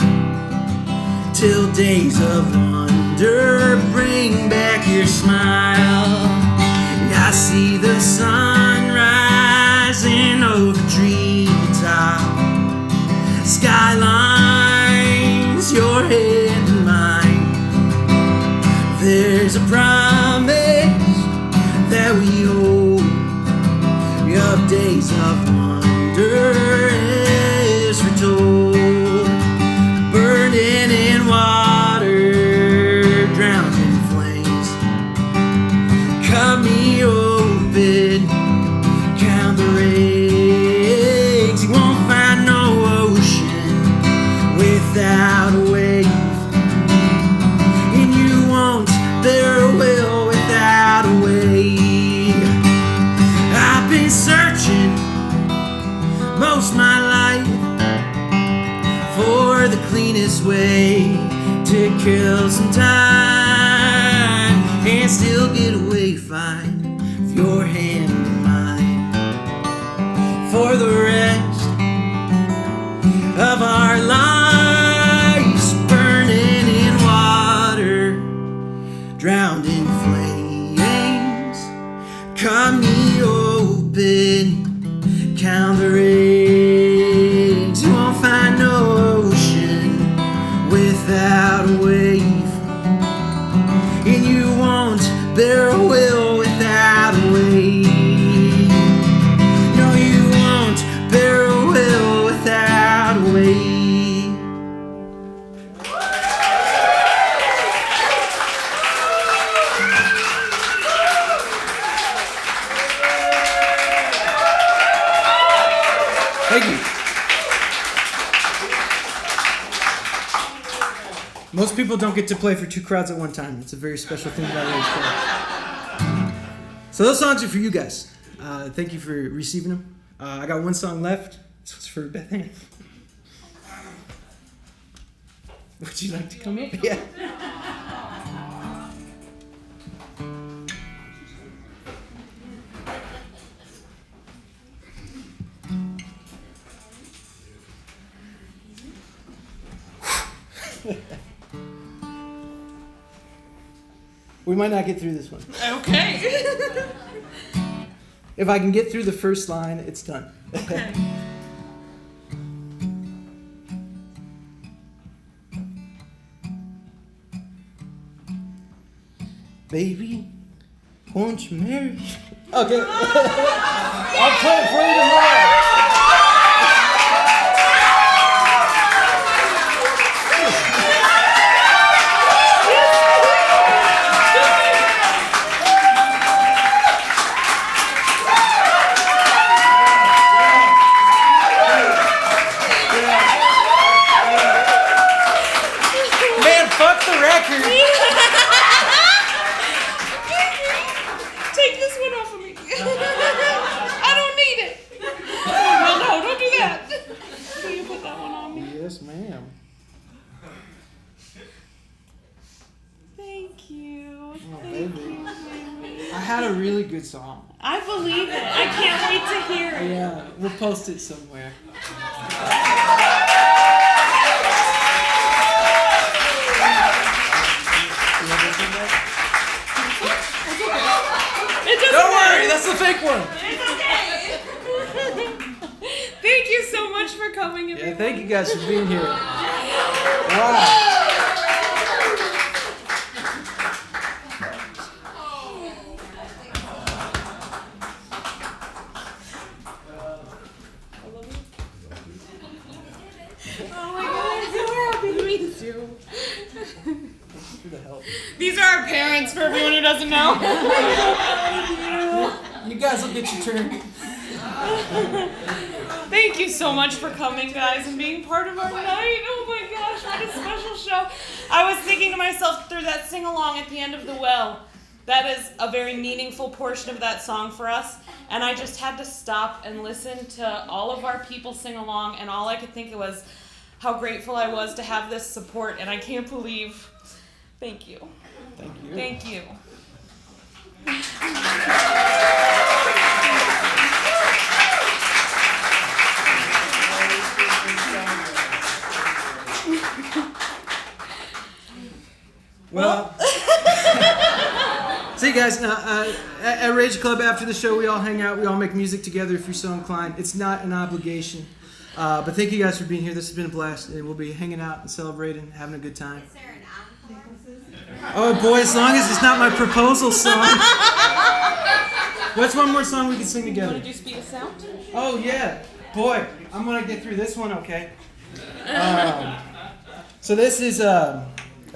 till days of wonder bring back your smile. I see the sun rising over the treetop, skylines your hand in mine. There's a promise that we hold, of days of wonder is retold, burning in water, drowned in flames. Cut me open, count the rings. You won't find no ocean without a wave, and you won't bear a will without a wave. I've been searching most my life for the cleanest way to kill some time and still get away fine with your hand in mine. For the rest of our lives, burning in water, drowned in flames. Cut me open, count the rings. You won't find no ocean without a wave, and you won't bear a will without a wave. No, you won't bear a will without a wave. Thank you. Most people don't get to play for two crowds at one time. It's a very special thing about Rage Club. So those songs are for you guys. Thank you for receiving them. I got one song left. This was for Beth Ann. Would you like to come up? Yeah. We might not get through this one. Okay. If I can get through the first line, it's done. Okay. Baby, won't you marry me? Okay. I'll play it for you tomorrow. Take this one off of me. I don't need it. No, don't do that. Will you put that one on me? Yes, ma'am. Thank you. Oh, Thank baby. you, baby. I had a really good song. I believe it. I can't wait to hear it. Yeah, we'll post it somewhere. Don't worry, that's the fake one. It's okay. Thank you so much for coming, everyone. Yeah, thank you guys for being here. Wow. These are our parents, for everyone who doesn't know. You guys will get your turn. Thank you so much for coming, guys, and being part of our night. Oh my gosh, what a special show. I was thinking to myself through that sing-along at the end of The Well, that is a very meaningful portion of that song for us, and I just had to stop and listen to all of our people sing along, and all I could think of was how grateful I was to have this support, and I can't believe. Thank you. Thank you. Thank you. Well, see, guys, at Rage Club after the show, we all hang out, we all make music together if you're so inclined. It's not an obligation. But thank you guys for being here. This has been a blast, and we'll be hanging out and celebrating, having a good time. Oh boy, as long as it's not my proposal song. What's one more song we can sing together? Want to do Speed of Sound? Oh yeah, boy, I'm gonna get through this one, okay? So this is a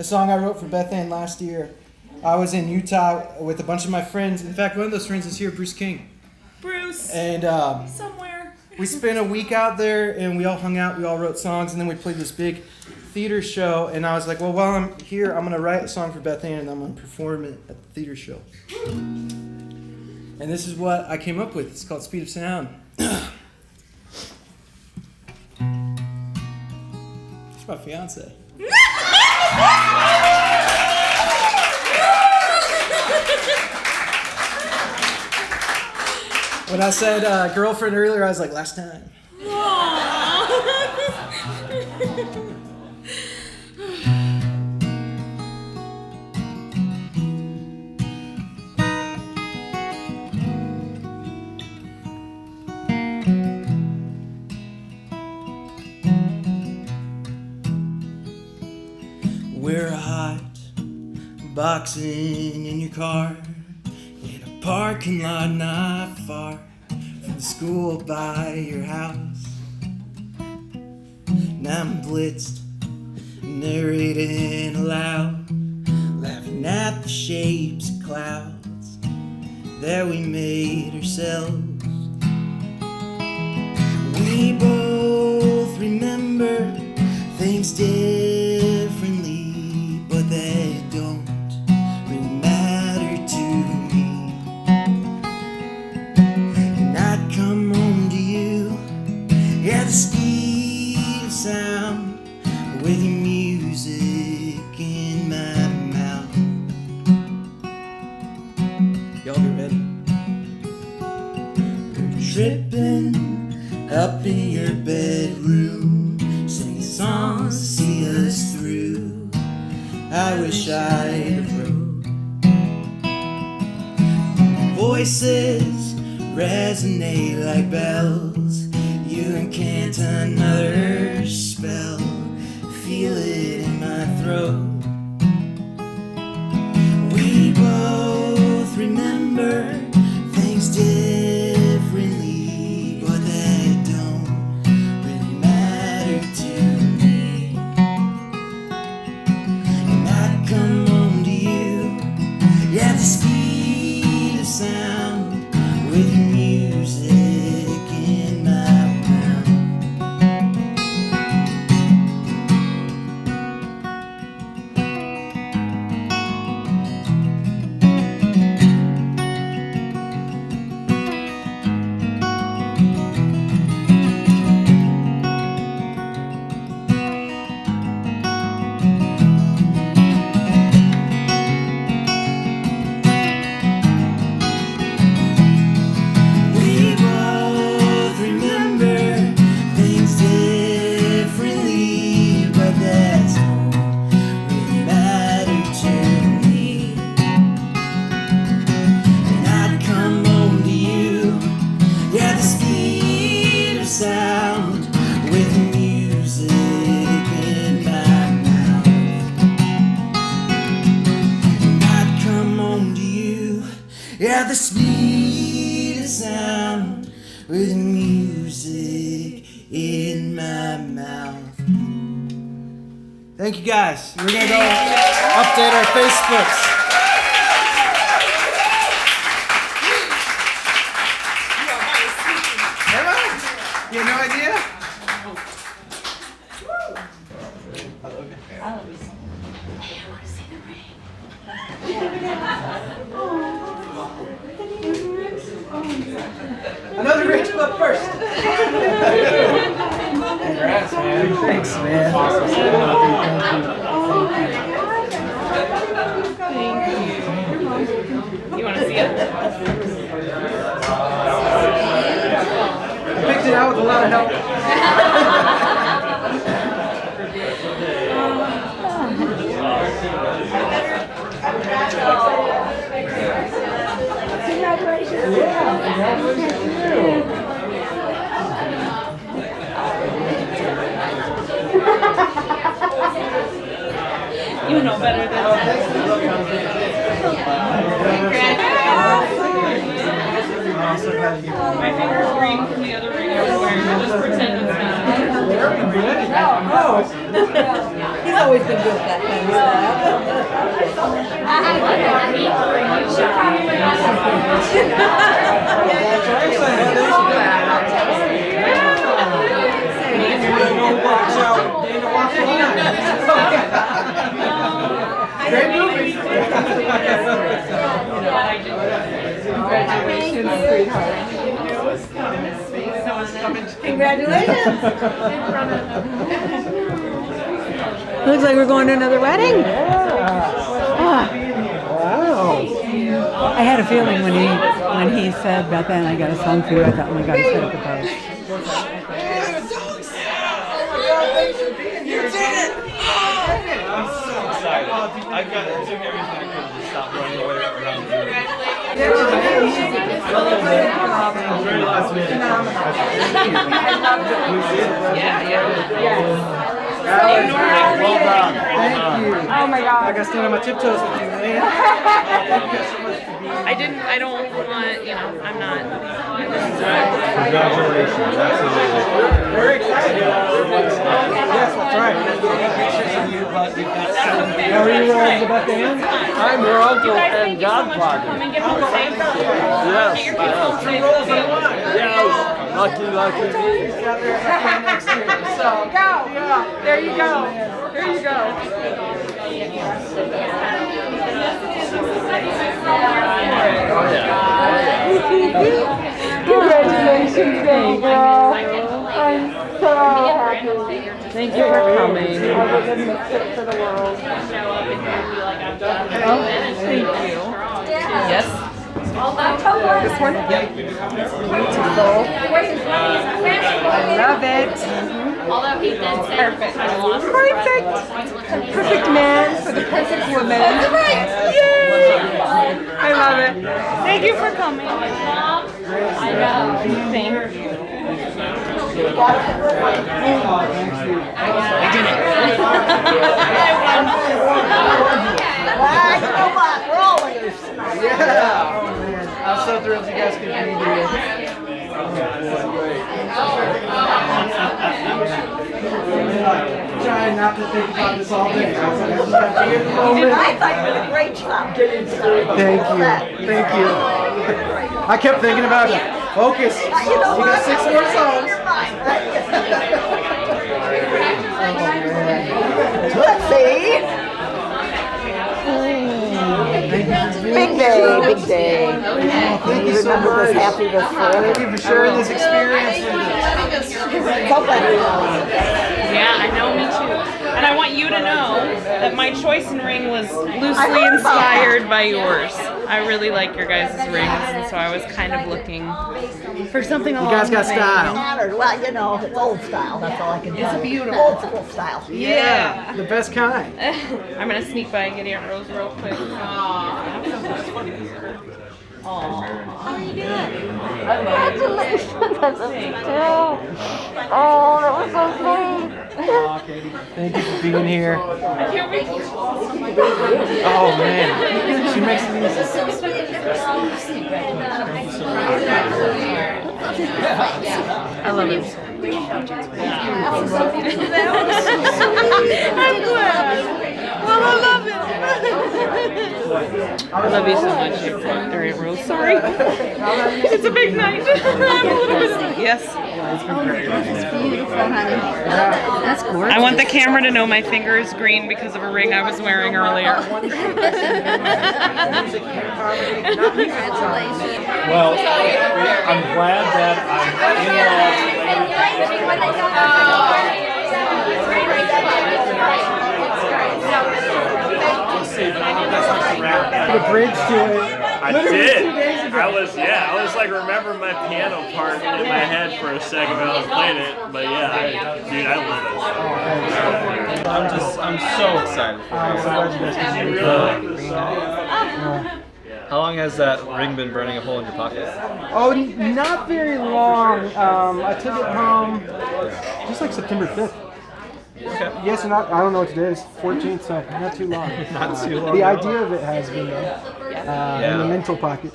song I wrote for Beth Ann last year. I was in Utah with a bunch of my friends. In fact, one of those friends is here, Bruce King. Bruce. And somewhere. we spent a week out there, and we all hung out. We all wrote songs, and then we played this big theater show. And I was like, well, while I'm here, I'm gonna write a song for Beth Ann, and I'm gonna perform it at the theater show. And this is what I came up with. It's called Speed of Sound. It's my fiance. When I said girlfriend earlier, I was like, last time. We're hot, boxing in your car, in a parking lot not far from the school by your house. Now I'm blitzed, narrating aloud, laughing at the shapes of clouds that we made ourselves. We both remember things differently, but they don't really matter to me. And I'd come home to you at the speed of sound, with your music in my mouth. Y'all get ready? We're tripping up in your bedroom, singing songs to see us through. I wish I'd have wrote. Voices resonate like bells. You incant another spell. Feel it in my throat. We both remember things differently, but they don't really matter to me. And I'd come home to you, yeah, the speed of sound, with your music in my mouth. got the sweetest sound with the music in my mouth. Thank you guys. We're gonna go update our Facebooks. You have no idea? Another Rachel up first. Congrats, man. Thanks, man. Awesome. Thank you. You want to see it? I picked it out with a lot of help. Congratulations. Yeah, congratulations to you. You know better than that. My finger's green from the other ring I was wearing. Just pretend it's not. He's always been good at that kind of Great movie. Congratulations, sweetheart. Congratulations. Looks like we're going to another wedding. Wow. I had a feeling when he said, Beth Ann, I got a song for you, I thought, oh my God, he's going to propose. You did it! I'm so excited. I took everything I could to stop running away around here. Very last minute. Well done. Thank you. Oh my God. I got to stand on my tiptoes with you, man. I don't want, I'm not. Congratulations. Absolutely. Very excited. Yes, that's right. How are you, Beth Ann? I'm your uncle and Come godfather. and give them a thank you. Yes. Get your kids home safe. Yes. Lucky me. So, go. There you go. There you go. Congratulations, baby girl. I'm so happy. Thank you for coming. I wouldn't miss it for the world. Thank you. Yes. This one? Yep. Beautiful. I love it. Although he did say Perfect. Perfect. Perfect man for the perfect woman. Yay! I love it. Thank you for coming. I know. Thank you. Yeah. I'm so thrilled you guys could be here. Trying not to think about this all day. I thought you did a great job getting started. Thank you. Thank you. I kept thinking about it. Focus. You got 6 more songs. Let's see. Big day, big day. Thank you so much. Happy this Thank you for sharing this experience with us. Yeah, I know, me too. And I want you to know that my choice in ring was loosely inspired by yours. I really like your guys' rings, and so I was kind of looking for something along You guys got the vein. style. Well, it's old style. That's all I can do. It's beautiful. Old school style. Yeah. The best kind. I'm gonna sneak by and get Aunt Rose real quick. Congratulations. That's a big deal. Oh, that was so sweet. Aw, Katie, thank you for being here. I can't wait. Oh man, she makes it easy. I love it. I'm glad. Well, I love it. I love you so much. There it was. Sorry. It's a big night. I'm a little bit. Yes. That's beautiful, honey. That's gorgeous. I want the camera to know my finger is green because of a ring I was wearing earlier. Congratulations. Well, I'm glad that Put a bridge to it. I did. I was like remembering my piano part in my head for a second while I was playing it. But yeah, I love it. I'm so excited for you. How long has that ring been burning a hole in your pocket? Oh, not very long. I took it home just like September 5th. Okay. Yes, not. I don't know what today is. 14th, so not too long. Not too long. The idea of it has been in the mental pocket.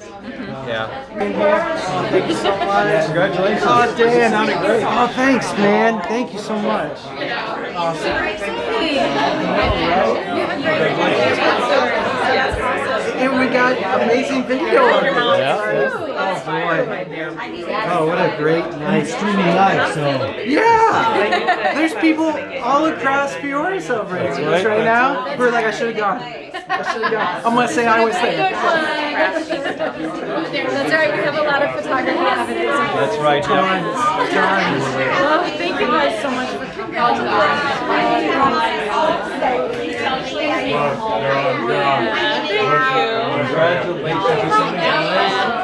Yeah. Thank you so much. Congratulations. Oh, Dan. Sounded great. Oh, thanks, man. Thank you so much. And we got amazing video of it. Yeah. Oh, boy. Oh, what a great night. Streaming live, so. Yeah! There's people all across Peoria celebrating this right now. We're like, I should have gone. I'm going to say I was there. That's right, we have a lot of photography evidence. That's right. Tons. Oh, thank you guys so much for coming.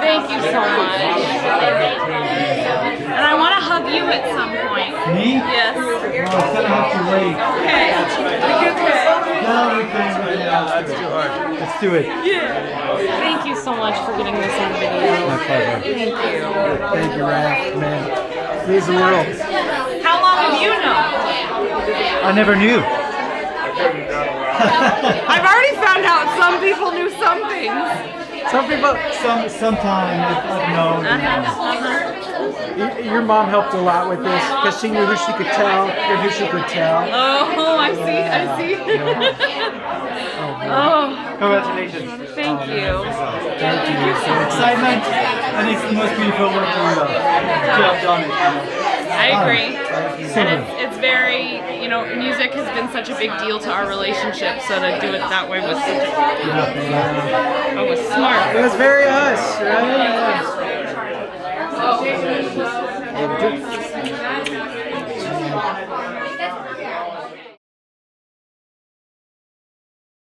Thank you so much. And I want to hug you at some point. Me? Yes. Oh, it's going to have to wait. Okay. No, we can't. That's too hard. Let's do it. Yeah. Thank you so much for getting this on video. My pleasure. Thank you. Thank you, Raph, man. Means the world. How long have you known? I never knew. I've already found out some people knew some things. Some people, sometime I've known. Your mom helped a lot with this because she knew who she could tell and who she could tell. Oh, I see. Oh, Congratulations. thank you. Thank you. Excitement. I think it's the most beautiful work you have done. I agree. And it's very, music has been such a big deal to our relationship, so to do it that way was such a, was smart. It was very us, right?